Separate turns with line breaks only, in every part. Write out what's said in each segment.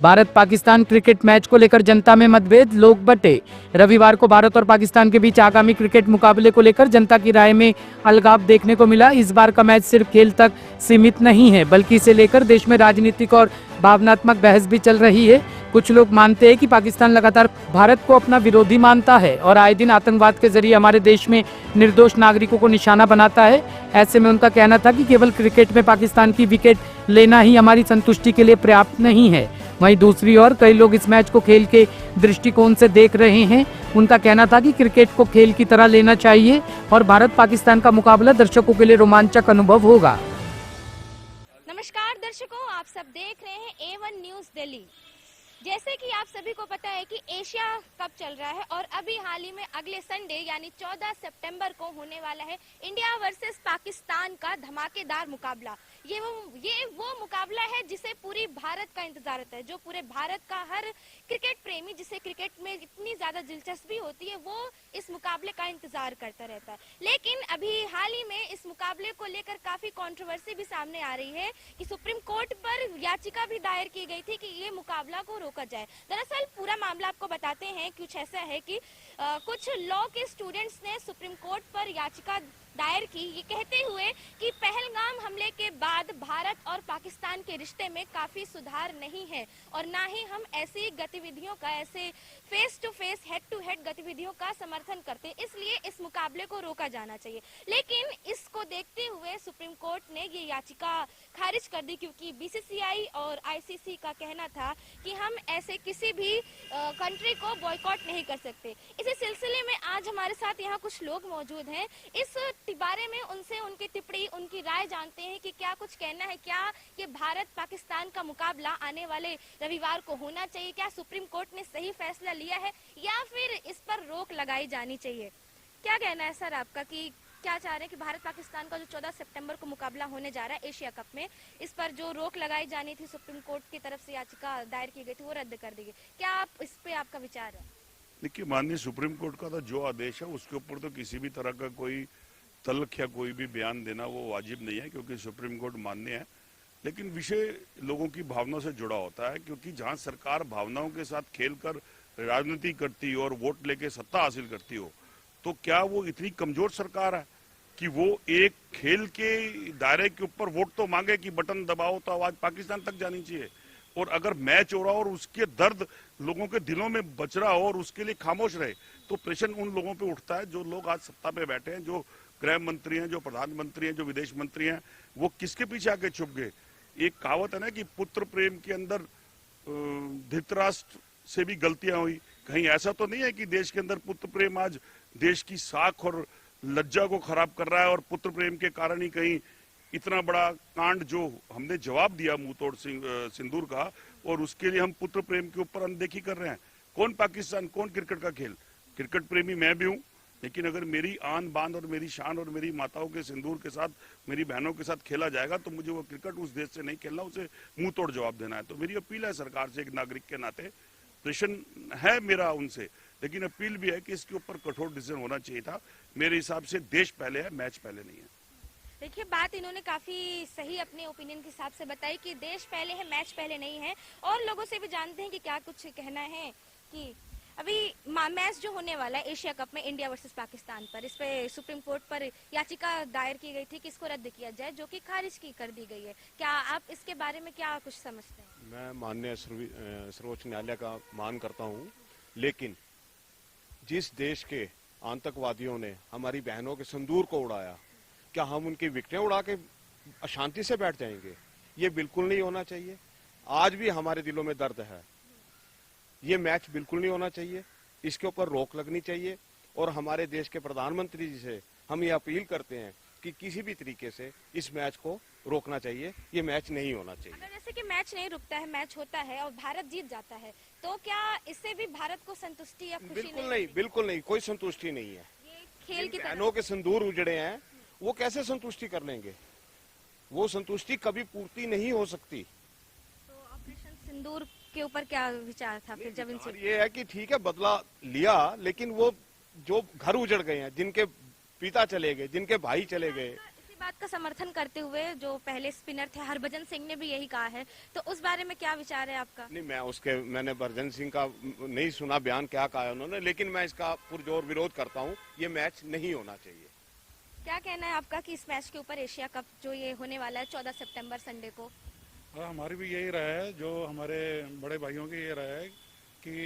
Bharat Pakistan cricket match को लेकर जनता में मतभेद, लोग बंटे। रविवार को भारत और पाकिस्तान के बीच आगामी क्रिकेट मुकाबले को लेकर जनता की राय में अलगाव देखने को मिला। इस बार का मैच सिर्फ खेल तक सीमित नहीं है, बल्कि इसे लेकर देश में राजनीतिक और भावनात्मक बहस भी चल रही है। कुछ लोग मानते हैं कि पाकिस्तान लगातार भारत को अपना विरोधी मानता है और आए दिन आतंकवाद के जरिए हमारे देश में निर्दोष नागरिकों को निशाना बनाता है। ऐसे में उनका कहना था कि केवल क्रिकेट में पाकिस्तान की विकेट लेना ही हमारी संतुष्टि के लिए पर्याप्त नहीं है। वहीं दूसरी ओर कई लोग इस मैच को खेल के दृष्टिकोण से देख रहे हैं। उनका कहना था कि क्रिकेट को खेल की तरह लेना चाहिए और भारत पाकिस्तान का मुकाबला दर्शकों के लिए रोमांचक अनुभव होगा।
नमस्कार दर्शकों, आप सब देख रहे हैं A1 न्यूज दिल्ली। जैसे कि आप सभी को पता है कि एशिया कप चल रहा है और अभी हाल ही में अगले संडे यानी 14 सितंबर को होने वाला है इंडिया वर्सेस पाकिस्तान का धमाकेदार मुकाबला। ये वो मुकाबला है जिसे पूरी भारत का इंतजार रहता है, जो पूरे भारत का हर क्रिकेट प्रेमी जिसे क्रिकेट में इतनी ज्यादा दिलचस्पी होती है वो इस मुकाबले का इंतजार करता रहता है। लेकिन अभी हाल ही में इस मुकाबले को लेकर काफी कंट्रोवर्सी भी सामने आ रही है कि सुप्रीम कोर्ट पर याचिका भी दायर की गई थी कि ये मुकाबला को रोका जाए। दरअसल पूरा मामला आपको बताते हैं। कुछ ऐसा है कि कुछ लॉ के स्टूडेंट्स ने सुप्रीम कोर्ट पर याचिका दायर की, ये कहते हुए कि पहलगाम हमले के बाद भारत और पाकिस्तान के रिश्ते में काफी सुधार नहीं है और ना ही हम ऐसी गतिविधियों का, ऐसे face to face, head to head गतिविधियों का समर्थन करते, इसलिए इस मुकाबले को रोका जाना चाहिए। लेकिन इसको देखते हुए सुप्रीम कोर्ट ने ये याचिका खारिज कर दी, क्योंकि बीसीसीआई और आईसीसी का कहना था कि हम ऐसे किसी भी कंट्री को बॉयकॉट नहीं कर सकते। इसी सिलसिले में आज हमारे साथ यहाँ कुछ लोग मौजूद हैं। इस बारे में उनसे उनकी टिप्पणी, उनकी राय जानते हैं कि क्या कुछ कहना है। क्या ये भारत पाकिस्तान का मुकाबला आने वाले रविवार को होना चाहिए? क्या सुप्रीम कोर्ट ने सही फैसला लिया है या फिर इस पर रोक लगाई जानी चाहिए? क्या कहना है सर आपका कि क्या चाह रहे हैं कि भारत पाकिस्तान का जो 14 सितंबर को मुकाबला होने जा रहा है एशिया कप में, इस पर जो रोक लगाई जानी थी, सुप्रीम कोर्ट की तरफ से याचिका दायर की गई थी, वो रद्द कर दी गई। क्या आप इस पे आपका विचार है?
देखिए, माननीय सुप्रीम कोर्ट का तो जो आदेश है उसके ऊपर तो किसी भी तरह का कोई तल्ख या कोई भी बयान देना वो वाजिब नहीं है, क्योंकि सुप्रीम कोर्ट मान्य है। लेकिन विषय लोगों की भावनाओं से जुड़ा होता है, क्योंकि जहां सरकार भावनाओं के साथ खेलकर राजनीति करती हो और वोट लेके सत्ता हासिल करती हो, तो क्या वो इतनी कमजोर सरकार है कि वो एक खेल के दायरे के ऊपर वोट तो मांगे कि बटन दबाओ तो आवाज पाकिस्तान तक जानी चाहिए, और अगर मैच हो रहा हो और उसके दर्द लोगों के दिलों में बच रहा हो और उसके लिए खामोश रहे, तो प्रश्न उन लोगों पे उठता है जो लोग आज सत्ता पे बैठे हैं, जो गृह मंत्री हैं, जो प्रधानमंत्री हैं, जो विदेश मंत्री हैं, वो किसके पीछे आके छुप गए। एक कहावत है ना कि पुत्र प्रेम के अंदर धृतराष्ट्र से भी गलतियां हुई। कहीं ऐसा तो नहीं है कि देश के अंदर पुत्र प्रेम आज देश की साख और लज्जा को खराब कर रहा है और पुत्र प्रेम के कारण ही कहीं इतना बड़ा कांड जो हमने जवाब दिया मुंह तोड़ सिंदूर का, और उसके लिए हम पुत्र प्रेम के ऊपर अनदेखी कर रहे हैं। कौन पाकिस्तान, कौन क्रिकेट का खेल? क्रिकेट प्रेमी मैं भी हूं, लेकिन अगर मेरी आन बान और मेरी शान और मेरी माताओं के सिंदूर के साथ, मेरी बहनों के साथ खेला जाएगा तो मुझे वो क्रिकेट उस देश से नहीं खेलना, उसे मुंह तोड़ जवाब देना है। तो मेरी अपील है सरकार से, एक नागरिक के नाते प्रश्न है मेरा उनसे, लेकिन अपील भी है कि इसके ऊपर कठोर डिसीजन होना चाहिए था। मेरे हिसाब से देश पहले है, मैच पहले नहीं है।
देखिए, बात इन्होंने काफी सही अपने ओपिनियन के हिसाब से बताई कि देश पहले है, मैच पहले नहीं है। और लोगों से भी जानते हैं कि क्या कुछ कहना है कि अभी मैच जो होने वाला है एशिया कप में इंडिया वर्सेस पाकिस्तान पर, इस पे सुप्रीम कोर्ट पर याचिका दायर की गई थी कि इसको रद्द किया जाए, जो कि खारिज की कर दी गई है। क्या आप इसके बारे में क्या कुछ समझते हैं?
मैं माननीय सर्वोच्च न्यायालय का मान करता हूं, लेकिन जिस देश के आतंकवादियों ने हमारी बहनों के सिंदूर को उड़ाया, क्या हम उनकी विकेटें उड़ा के अशांति से बैठ जाएंगे? ये बिल्कुल नहीं होना चाहिए। आज भी हमारे दिलों में दर्द है। ये मैच बिल्कुल नहीं होना चाहिए, इसके ऊपर रोक लगनी चाहिए। और हमारे देश के प्रधानमंत्री जी से हम ये अपील करते हैं कि किसी भी तरीके से इस मैच को रोकना चाहिए। ये मैच नहीं होना चाहिए।
अगर जैसे कि मैच नहीं रुकता है, मैच होता है और भारत जीत जाता है, तो क्या इससे भी भारत को संतुष्टि या खुशी?
बिल्कुल नहीं, कोई संतुष्टि नहीं है।
ये खेल की
बहनों के सिंदूर उजड़े हैं, वो कैसे संतुष्टि कर लेंगे? वो संतुष्टि कभी पूर्ति नहीं हो सकती।
तो ऑपरेशन सिंदूर के ऊपर क्या विचार था फिर जब इनसे?
ये है कि ठीक है, बदला लिया, लेकिन वो जो घर उजड़ गए हैं, जिनके पिता चले गए, जिनके भाई चले गए,
बात का समर्थन करते हुए जो पहले स्पिनर थे हरभजन सिंह ने भी यही कहा है, तो उस बारे में क्या विचार है आपका?
नहीं, मैंने हरभजन सिंह का नहीं सुना बयान क्या कहा है उन्होंने, लेकिन मैं इसका पुरजोर विरोध करता हूँ। ये मैच नहीं होना चाहिए।
क्या कहना है आपका कि इस मैच के ऊपर एशिया कप जो ये होने वाला है 14 सितंबर संडे को?
हाँ, हमारी भी यही राय है, जो हमारे बड़े भाइयों की ये राय है कि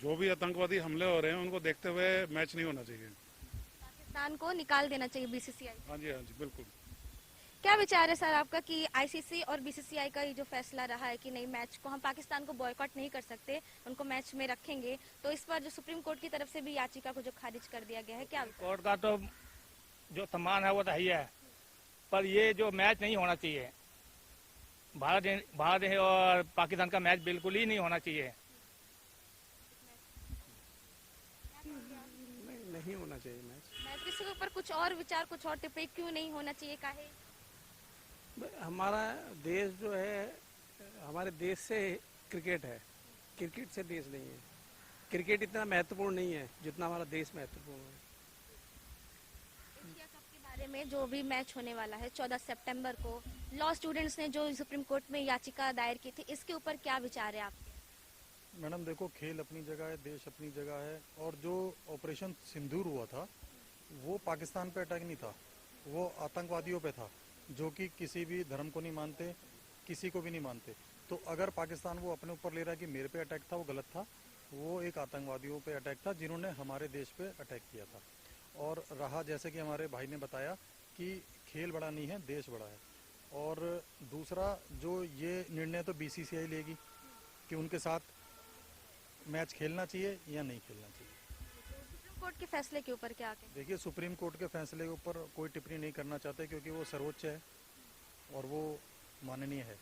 जो भी आतंकवादी हमले हो रहे हैं उनको देखते हुए मैच नहीं होना चाहिए।
पाकिस्तान को निकाल देना चाहिए बीसीसीआई।
हाँ जी, बिल्कुल।
क्या विचार है सर आपका कि आईसीसी और बीसीसीआई का ये जो फैसला रहा है कि नहीं, मैच को हम पाकिस्तान को बॉयकॉट नहीं कर सकते, उनको मैच में रखेंगे, तो इस पर जो सुप्रीम कोर्ट की तरफ से भी याचिका को जो खारिज कर दिया गया है, क्या
कोर्ट का तो जो सम्मान है वो तो है ही है, पर ये जो मैच नहीं होना चाहिए, भारत और पाकिस्तान का मैच बिल्कुल ही नहीं होना चाहिए।
नहीं होना चाहिए मैच।
इसके ऊपर कुछ और विचार, कुछ और टिप्पणी, क्यों नहीं होना चाहिए, काहे?
हमारा देश जो है, हमारे देश से क्रिकेट है, क्रिकेट से देश नहीं है। क्रिकेट इतना महत्वपूर्ण नहीं है जितना हमारा देश महत्वपूर्ण है।
एशिया कप के बारे में जो भी मैच होने वाला है 14 सितंबर को, लॉ स्टूडेंट्स ने जो सुप्रीम कोर्ट में याचिका दायर की थी, इसके ऊपर क्या विचार है आपके?
मैडम देखो, खेल अपनी जगह है, देश अपनी जगह है, और जो ऑपरेशन सिंदूर हुआ था वो पाकिस्तान पे अटैक नहीं था, वो आतंकवादियों पे था, जो कि किसी भी धर्म को नहीं मानते, किसी को भी नहीं मानते। तो अगर पाकिस्तान वो अपने ऊपर ले रहा है कि मेरे पे अटैक था, वो गलत था। वो एक आतंकवादियों पे अटैक था जिन्होंने हमारे देश पे अटैक किया था। और रहा, जैसे कि हमारे भाई ने बताया कि खेल बड़ा नहीं है, देश बड़ा है। और दूसरा, जो ये निर्णय तो बीसीसीआई लेगी कि उनके साथ मैच खेलना चाहिए या नहीं खेलना चाहिए।
सुप्रीम कोर्ट के फैसले के ऊपर क्या कहें?
देखिए, सुप्रीम कोर्ट के फैसले के ऊपर कोई टिप्पणी नहीं करना चाहते, क्योंकि वो सर्वोच्च है और वो माननीय है।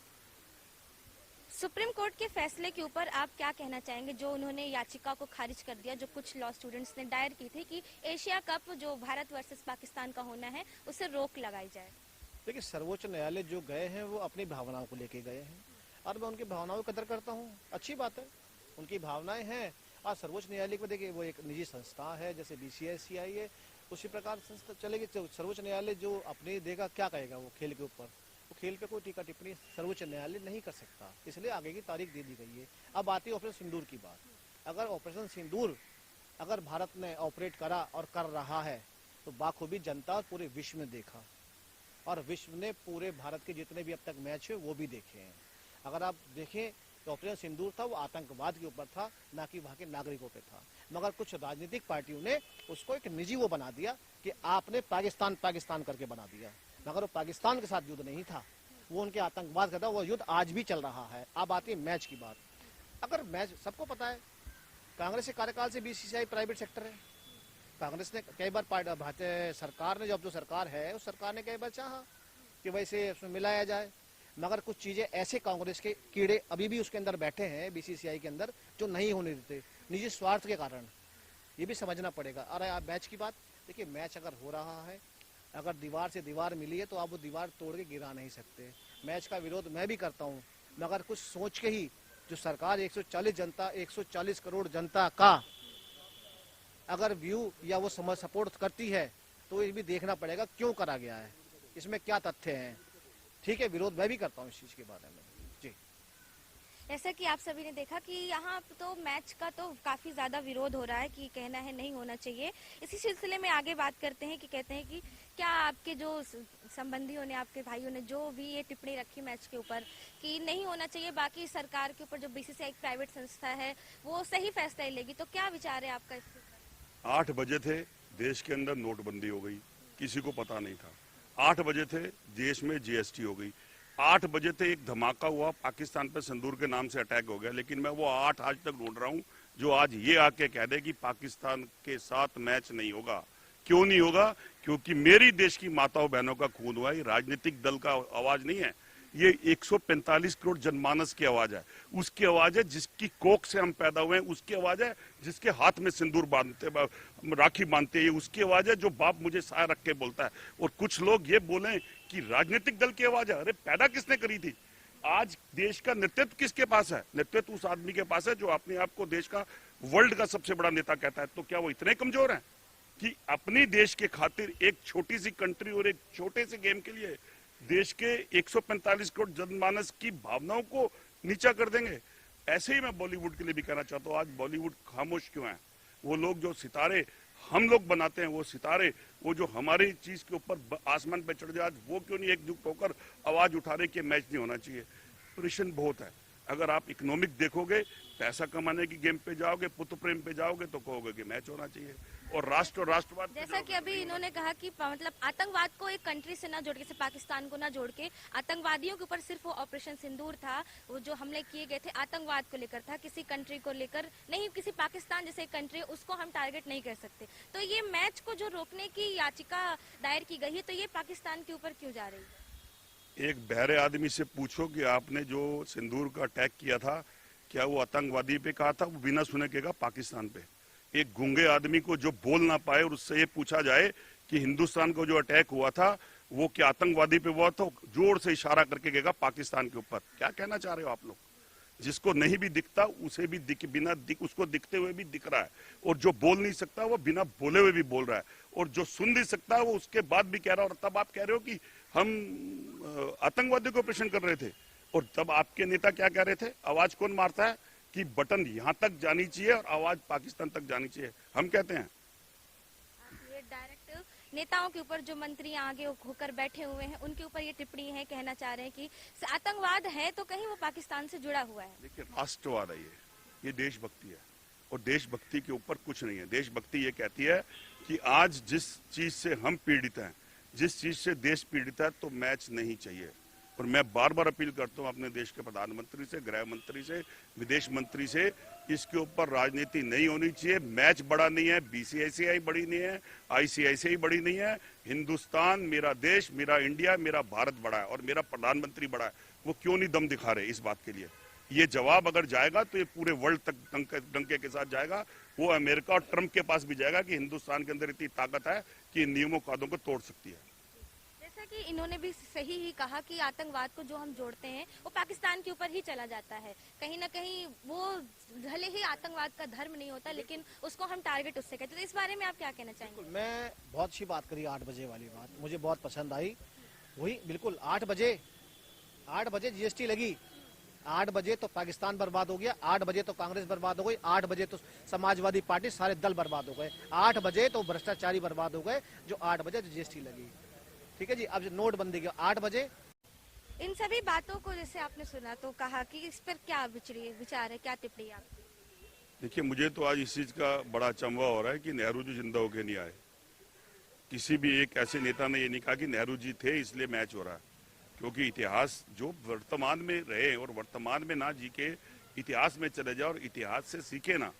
सुप्रीम कोर्ट के फैसले के ऊपर आप क्या कहना चाहेंगे, जो उन्होंने याचिका को खारिज कर दिया, जो कुछ लॉ स्टूडेंट्स ने दायर की थी कि एशिया कप जो भारत वर्सेस पाकिस्तान का होना है, उसे रोक लगाई जाए?
देखिए, सर्वोच्च न्यायालय जो गए हैं वो अपनी भावनाओं को लेके गए हैं, और मैं उनकी भावनाओं की कदर करता हूँ। अच्छी बात है, उनकी भावनाएं हैं। और सर्वोच्च न्यायालय को देखिए, वो एक निजी संस्था है, जैसे बीसीसीआई है, उसी प्रकार संस्था चलेगी। सर्वोच्च न्यायालय जो अपने देगा, क्या कहेगा वो खेल के ऊपर, वो खेल पे कोई टीका टिप्पणी सर्वोच्च न्यायालय नहीं कर सकता, इसलिए आगे की तारीख दे दी गई है। अब आती है ऑपरेशन सिंदूर की बात। अगर ऑपरेशन सिंदूर अगर भारत ने ऑपरेट करा और कर रहा है, तो बाखूबी जनता और पूरे विश्व ने देखा, और विश्व ने पूरे भारत के जितने भी अब तक मैच हुए वो भी देखे हैं। अगर आप देखें तो ऑपरेशन सिंदूर था वो आतंकवाद के ऊपर था, ना कि वहाँ के नागरिकों पे था। मगर कुछ राजनीतिक पार्टियों ने उसको एक निजी वो बना दिया कि आपने पाकिस्तान पाकिस्तान करके बना दिया, मगर वो पाकिस्तान के साथ युद्ध नहीं था, वो उनके आतंकवाद का था। वो युद्ध आज भी चल रहा है। अब आती है मैच की बात। अगर मैच, सबको पता है कांग्रेस के कार्यकाल से बीसीसीआई प्राइवेट सेक्टर है। कांग्रेस ने कई बार भारतीय सरकार ने, जब जो सरकार है उस सरकार ने कई बार चाहा कि वैसे उसमें मिलाया जाए, मगर कुछ चीजें ऐसे कांग्रेस के कीड़े अभी भी उसके अंदर बैठे हैं बीसीसीआई के अंदर, जो नहीं होने देते निजी स्वार्थ के कारण। ये भी समझना पड़ेगा। अरे आप मैच की बात देखिए, मैच अगर हो रहा है, अगर दीवार से दीवार मिली है तो आप वो दीवार तोड़ के गिरा नहीं सकते। मैच का विरोध मैं भी करता हूँ, मगर कुछ सोच के ही जो सरकार 140 करोड़ जनता का अगर व्यू या वो समझ सपोर्ट करती है, तो ये भी देखना पड़ेगा क्यों करा गया है, इसमें क्या तथ्य हैं। ठीक है, विरोध मैं भी करता हूँ इस चीज के बारे में जी।
जैसा कि आप सभी ने देखा कि यहाँ तो मैच का तो काफी ज्यादा विरोध हो रहा है, कि कहना है नहीं होना चाहिए। इसी सिलसिले में आगे बात करते हैं कि कहते हैं कि क्या आपके जो संबंधियों ने, आपके भाइयों ने जो भी ये टिप्पणी रखी मैच के ऊपर कि नहीं होना चाहिए, बाकी सरकार के ऊपर जो बीसीसीआई एक प्राइवेट संस्था है वो सही फैसला लेगी, तो क्या विचार है आपका इसके ऊपर?
8 बजे थे, देश के अंदर नोटबंदी हो गई, किसी को पता नहीं था। 8 बजे थे, देश में जीएसटी हो गई। 8 बजे थे, एक धमाका हुआ, पाकिस्तान पे सिंदूर के नाम से अटैक हो गया। लेकिन मैं वो 8 आज तक ढूंढ रहा हूं जो आज ये आके कह दे कि पाकिस्तान के साथ मैच नहीं होगा। क्यों नहीं होगा? क्योंकि मेरी देश की माताओं बहनों का खून हुआ। ये राजनीतिक दल का आवाज नहीं है, ये 145 करोड़ जनमानस की आवाज है। उसकी आवाज है जिसकी कोख से हम पैदा हुए हैं, उसकी आवाज है जिसके हाथ में सिंदूर बांधते, राखी बांधते हैं, उसकी आवाज है जो बाप मुझे साया रख के बोलता है। और कुछ लोग ये बोले कि राजनीतिक दल की आवाज है। अरे पैदा किसने करी थी? आज देश का नेतृत्व किसके पास है? नेतृत्व उस आदमी के पास है जो अपने आप को देश का, वर्ल्ड का सबसे बड़ा नेता कहता है। तो क्या वो इतने कमजोर हैं? कि अपनी देश के खातिर एक छोटी सी कंट्री और एक छोटे से गेम के लिए देश के 145 करोड़ जनमानस की भावनाओं को नीचा कर देंगे। ऐसे ही मैं बॉलीवुड के लिए भी कहना चाहता हूँ, आज बॉलीवुड खामोश क्यों है? वो लोग जो सितारे हम लोग बनाते हैं, वो सितारे वो जो हमारी चीज के ऊपर आसमान पे चढ़ जाए, आज वो क्यों नहीं एकजुट होकर आवाज उठा रहे कि मैच नहीं होना चाहिए? प्रेशर बहुत है। अगर आप इकोनॉमिक देखोगे, पैसा कमाने की गेम पे जाओगे, पुत्र प्रेम पे जाओगे तो कहोगे कि मैच होना चाहिए। और राष्ट्रवाद
जैसा कि अभी इन्होंने कहा कि मतलब आतंकवाद को एक कंट्री से ना जोड़ के, पाकिस्तान को ना जोड़ के, आतंकवादियों के ऊपर सिर्फ वो ऑपरेशन सिंदूर था, वो जो हमले किए गए थे आतंकवाद को लेकर था, किसी कंट्री को लेकर नहीं। किसी पाकिस्तान जैसे कंट्री उसको हम टारगेट नहीं कर सकते। तो ये मैच को जो रोकने की याचिका दायर की गई है, तो ये पाकिस्तान के ऊपर क्यों जा रही है?
एक बहरे आदमी से पूछो कि आपने जो सिंदूर का अटैक किया था, क्या वो आतंकवादी पे कहा था? वो बिना सुने कहेगा पाकिस्तान पे। एक गूंगे आदमी को जो बोल ना पाए और उससे ये पूछा जाए कि हिंदुस्तान को जो अटैक हुआ था वो क्या आतंकवादी पे हुआ था, जोर से इशारा करके कहेगा पाकिस्तान के ऊपर। क्या कहना चाह रहे हो आप लोग? जिसको नहीं भी दिखता उसे भी उसको दिखते हुए भी दिख रहा है, और जो बोल नहीं सकता वो बिना बोले हुए भी बोल रहा है, और जो सुन नहीं सकता वो उसके बाद भी कह रहा है। और तब आप कह रहे हो कि हम आतंकवादी को ऑपरेशन कर रहे थे, और तब आपके नेता क्या कह रहे थे? आवाज कौन मारता है कि बटन यहां तक जानी चाहिए और आवाज पाकिस्तान तक जानी चाहिए। हम कहते हैं
ये डायरेक्ट नेताओं के ऊपर, जो मंत्री आगे होकर बैठे हुए हैं, उनके ऊपर ये टिप्पणी है, कहना चाह रहे हैं कि आतंकवाद है तो कहीं वो पाकिस्तान से जुड़ा हुआ है।
देखिए, राष्ट्रवाद है ये देशभक्ति है, और देशभक्ति के ऊपर कुछ नहीं है। देशभक्ति ये कहती है कि आज जिस चीज से हम पीड़ित हैं, जिस चीज से देश पीड़ित है, तो मैच नहीं चाहिए। और मैं बार बार अपील करता हूं अपने देश के प्रधानमंत्री से, गृह मंत्री से, विदेश मंत्री से, इसके ऊपर राजनीति नहीं होनी चाहिए। मैच बड़ा नहीं है, बीसीसीआई बड़ी नहीं है, आईसीआईसीआई बड़ी नहीं है। हिंदुस्तान, मेरा देश, मेरा इंडिया, मेरा भारत बड़ा है, और मेरा प्रधानमंत्री बड़ा है। वो क्यों नहीं दम दिखा रहे इस बात के लिए? ये जवाब अगर जाएगा तो ये पूरे वर्ल्ड तक डंके के साथ जाएगा। वो अमेरिका और ट्रंप के पास भी जाएगा कि हिंदुस्तान के अंदर इतनी ताकत है कि नियमों कायदों को तोड़ सकती है।
जैसा कि इन्होंने भी सही ही कहा कि आतंकवाद को जो हम जोड़ते हैं वो पाकिस्तान के ऊपर ही चला जाता है। कहीं ना कहीं वो भले ही आतंकवाद का धर्म नहीं होता, लेकिन उसको हम टारगेट उससे कहते हैं। तो इस बारे में आप क्या कहना चाहेंगे?
मैं बहुत अच्छी बात करी, 8 बजे वाली बात मुझे बहुत पसंद आई। वही बिल्कुल 8 बजे जीएसटी लगी, 8 बजे तो पाकिस्तान बर्बाद हो गया, 8 बजे तो कांग्रेस बर्बाद हो गई, 8 बजे तो समाजवादी पार्टी सारे दल बर्बाद हो गए, 8 बजे तो भ्रष्टाचारी बर्बाद हो गए, जो 8 बजे जीएसटी लगी। ठीक है जी। अब नोटबंदी के 8 बजे।
इन सभी बातों को जैसे आपने सुना तो कहा कि इस पर क्या विचार है, क्या टिप्पणी है आपकी?
देखिए, मुझे तो आज इस चीज का बड़ा अचंभा हो रहा है कि नेहरू जी जिंदा होके नहीं आए। किसी भी एक ऐसे नेता ने ये नहीं कहा कि नेहरू जी थे इसलिए मैच हो रहा है, क्योंकि इतिहास जो वर्तमान में रहे और वर्तमान में ना जी के इतिहास में चले जाए और इतिहास से सीखे ना,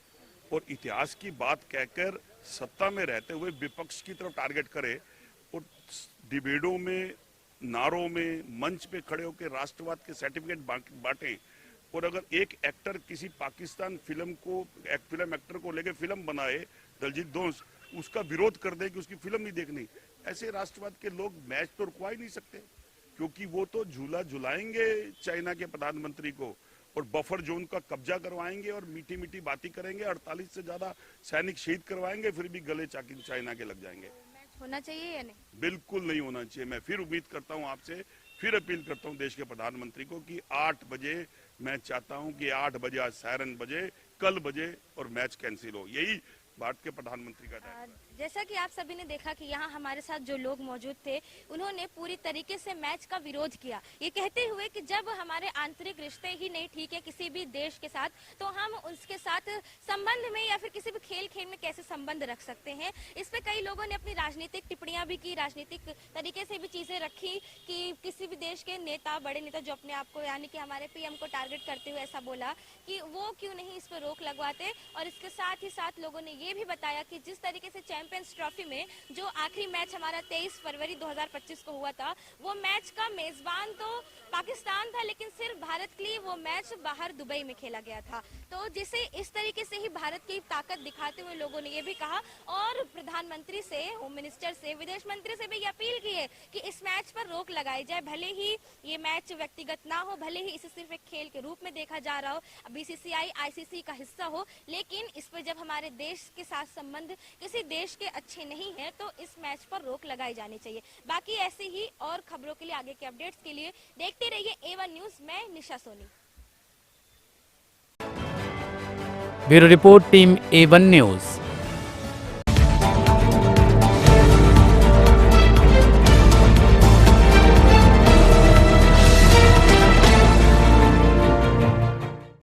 और इतिहास की बात कहकर सत्ता में रहते हुए विपक्ष की तरफ टारगेट करे, और डिबेटों में, नारों में, मंच पे खड़े होकर राष्ट्रवाद के सर्टिफिकेट बांटे। और अगर एक एक्टर किसी पाकिस्तान फिल्म एक्टर को लेके फिल्म बनाए, दलजीत दोस्त, उसका विरोध कर दे कि उसकी फिल्म नहीं देखनी, ऐसे राष्ट्रवाद के लोग मैच तो रुकवा ही नहीं सकते, क्योंकि वो तो झूला झुलाएंगे चाइना के प्रधानमंत्री को, और बफर जोन का कब्जा करवाएंगे, और मीठी मीठी बातें करेंगे, 48 से ज्यादा सैनिक शहीद करवाएंगे, फिर भी गले चाइना के लग जाएंगे।
होना चाहिए या नहीं?
बिल्कुल नहीं होना चाहिए। मैं फिर उम्मीद करता हूं आपसे, फिर अपील करता हूं देश के प्रधानमंत्री को कि 8 बजे, मैं चाहता हूं कि 8 बजे आज सायरन बजे, कल बजे, और मैच कैंसिल हो। यही भारत के प्रधानमंत्री का
जैसा कि आप सभी ने देखा कि यहाँ हमारे साथ जो लोग मौजूद थे, उन्होंने पूरी तरीके से मैच का विरोध किया, ये कहते हुए कि जब हमारे आंतरिक रिश्ते ही नहीं ठीक है किसी भी देश के साथ, तो हम उसके साथ संबंध में या फिर किसी भी खेल में कैसे संबंध रख सकते हैं। इस पे कई लोगों ने अपनी राजनीतिक टिप्पणियां भी की, राजनीतिक तरीके से भी चीजें रखी कि किसी भी देश के नेता, बड़े नेता जो अपने आप को यानी कि हमारे पीएम को टारगेट करते हुए ऐसा बोला कि वो क्यों नहीं इस पर रोक लगवाते। और इसके साथ ही साथ लोगों ने ये भी बताया कि जिस तरीके से चैंपियंस ट्रॉफी में जो आखिरी मैच हमारा 23 फरवरी 2025 को हुआ था, वो मैच का मेजबान तो पाकिस्तान था, लेकिन सिर्फ भारत के लिए वो मैच बाहर दुबई में खेला गया था। तो जिसे इस तरीके से ही भारत की ताकत दिखाते हुए लोगों ने ये भी कहा, और प्रधानमंत्री से, होम मिनिस्टर से, विदेश मंत्री से भी ये अपील की है कि इस मैच पर रोक लगाई जाए। भले ही ये मैच व्यक्तिगत ना हो, भले ही इसे सिर्फ एक खेल के रूप में देखा जा रहा हो, बीसीसीआई आईसीसी का हिस्सा हो, लेकिन इस पर जब हमारे देश के साथ संबंध किसी देश के अच्छे नहीं है तो इस मैच पर रोक लगाई जानी चाहिए। बाकी ऐसी ही और खबरों के लिए, आगे के अपडेट्स के लिए देखते रहिए A1 न्यूज। मैं Nisha Soni.
Bureau report, team A1 news.